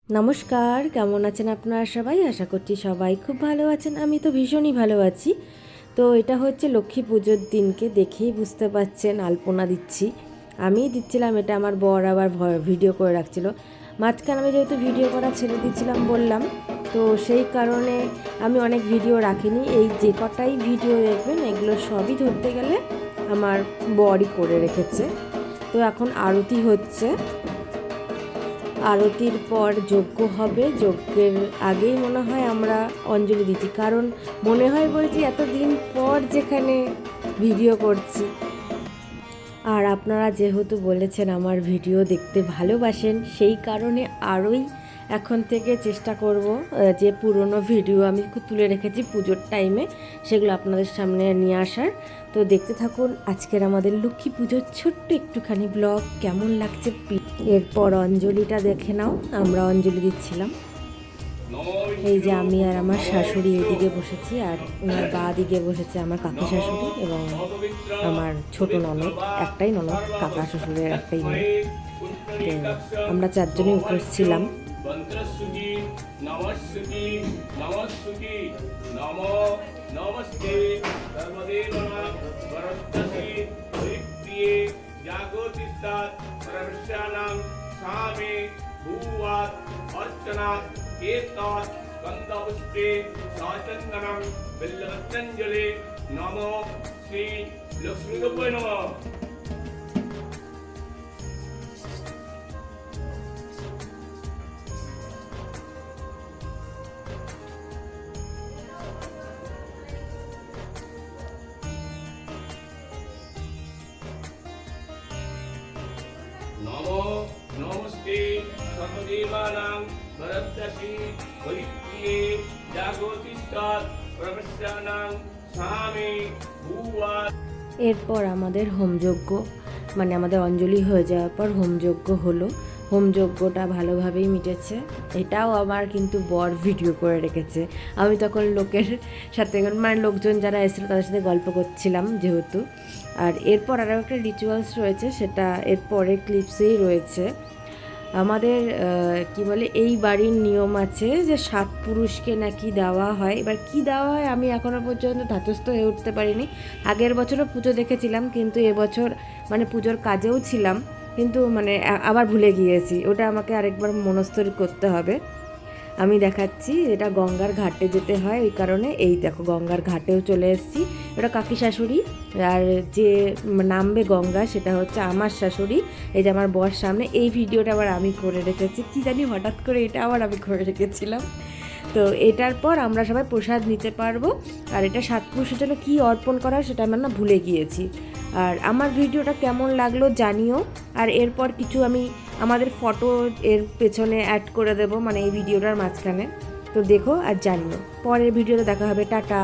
নমস্কার, কেমন আছেন আপনারা সবাই? আশা করছি সবাই খুব ভালো আছেন। আমি তো ভীষণই ভালো আছি। তো এটা হচ্ছে লক্ষ্মী পুজোর দিনকে দেখেই বুঝতে পারছেন আলপনা দিচ্ছি। আমিই দিচ্ছিলাম, এটা আমার বর আবার ভিডিও করে রাখছিল। মাঝখানে আমি যেহেতু ভিডিও করা ছেড়ে দিচ্ছিলাম বললাম, তো সেই কারণে আমি অনেক ভিডিও রাখিনি। এই যে কটাই ভিডিও দেখবেন এগুলো সবই ধরতে গেলে আমার বরই করে রেখেছে। তো এখন আরতি হচ্ছে, আরতির পর যজ্ঞ হবে। যজ্ঞের আগেই মনে হয় আমরা অঞ্জলি দিচ্ছি, কারণ মনে হয় বলছি এতদিন পর যেখানে ভিডিও করছি। আর আপনারা যেহেতু বলেছেন আমার ভিডিও দেখতে ভালোবাসেন, সেই কারণে আরোই এখন থেকে চেষ্টা করব যে পুরনো ভিডিও আমি তুলে রেখেছি পুজোর টাইমে সেগুলো আপনাদের সামনে নিয়ে আসার। তো দেখতে থাকুন আজকের আমাদের লক্ষ্মী পুজোর ছোট্ট একটুখানি ব্লগ। কেমন লাগছে এরপর অঞ্জলিটা দেখে নাও। আমরা অঞ্জলি দিচ্ছিলাম, এই যে আমি আর আমার শাশুড়ি এইদিকে বসেছি, আর ওনার বা দিকে বসেছে আমার কাকা শাশুড়ি এবং আমার ছোট ননদ। একটাই ননদ, কাকা শ্বশুরের একটাই মেয়ে। তো আমরা চারজনই উপোস ছিলাম। गन्धपुष्पे साचन्दनं बिल्लवत्तञ्जले नमो श्री लक्ष्मीदेव्यै नमः। नमो नमस्ते सर्वदेवानां वरदसि वैप्रिये जागोतिष्ठत् प्रवस्यानां सामे भूवात्। এরপর আমাদের হোমযজ্ঞ, মানে আমাদের অঞ্জলি হয়ে যাওয়ার পর হোমযজ্ঞ হলো। হোমযজ্ঞটা ভালোভাবেই মিটেছে। এটাও আমার কিন্তু বর ভিডিও করে রেখেছে। আমি তখন লোকের সাথে, মানে লোকজন যারা এসেছিলো তাদের সাথে গল্প করছিলাম যেহেতু। আর এরপর আরও একটা রিচুয়ালস রয়েছে, সেটা এরপরে ক্লিপসেই রয়েছে। আমাদের কি বলে, এই বাড়ির নিয়ম আছে যে 7 পুরুষকে নাকি দেওয়া হয়। এবার কি দেওয়া হয় আমি এখনও পর্যন্ত ধাতস্থ হয়ে উঠতে পারিনি। আগের বছরও পুজো দেখেছিলাম, কিন্তু এবছর মানে পুজোর কাজেও ছিলাম, কিন্তু মানে আবার ভুলে গিয়েছি। ওটা আমাকে আরেকবার মনস্থির করতে হবে। আমি দেখাচ্ছি, এটা গঙ্গার ঘাটে যেতে হয়, ওই কারণে এই দেখো গঙ্গার ঘাটেও চলে এসেছি। এটা কাকি শাশুড়ি, আর যে নামবে গঙ্গা সেটা হচ্ছে আমার শাশুড়ি। এই যে আমার বর সামনে। এই ভিডিওটা আবার আমি করে রেখেছি, কি জানি হঠাৎ করে এটা আবার আমি করে রেখেছিলাম। তো এটার পর আমরা সবাই প্রসাদ নিতে পারবো। আর এটা 7 পুরুষের জন্য কী অর্পণ করা হয় সেটা আমরা না ভুলে গিয়েছি। আর আমার ভিডিওটা কেমন লাগলো জানিও। আর এরপর কিছু আমি আমাদের ফটো এর পেছনে অ্যাড করে দেবো, মানে এই ভিডিওটার মাঝখানে। তো দেখো আর জানিও। পরের ভিডিওতে দেখা হবে। টাটা।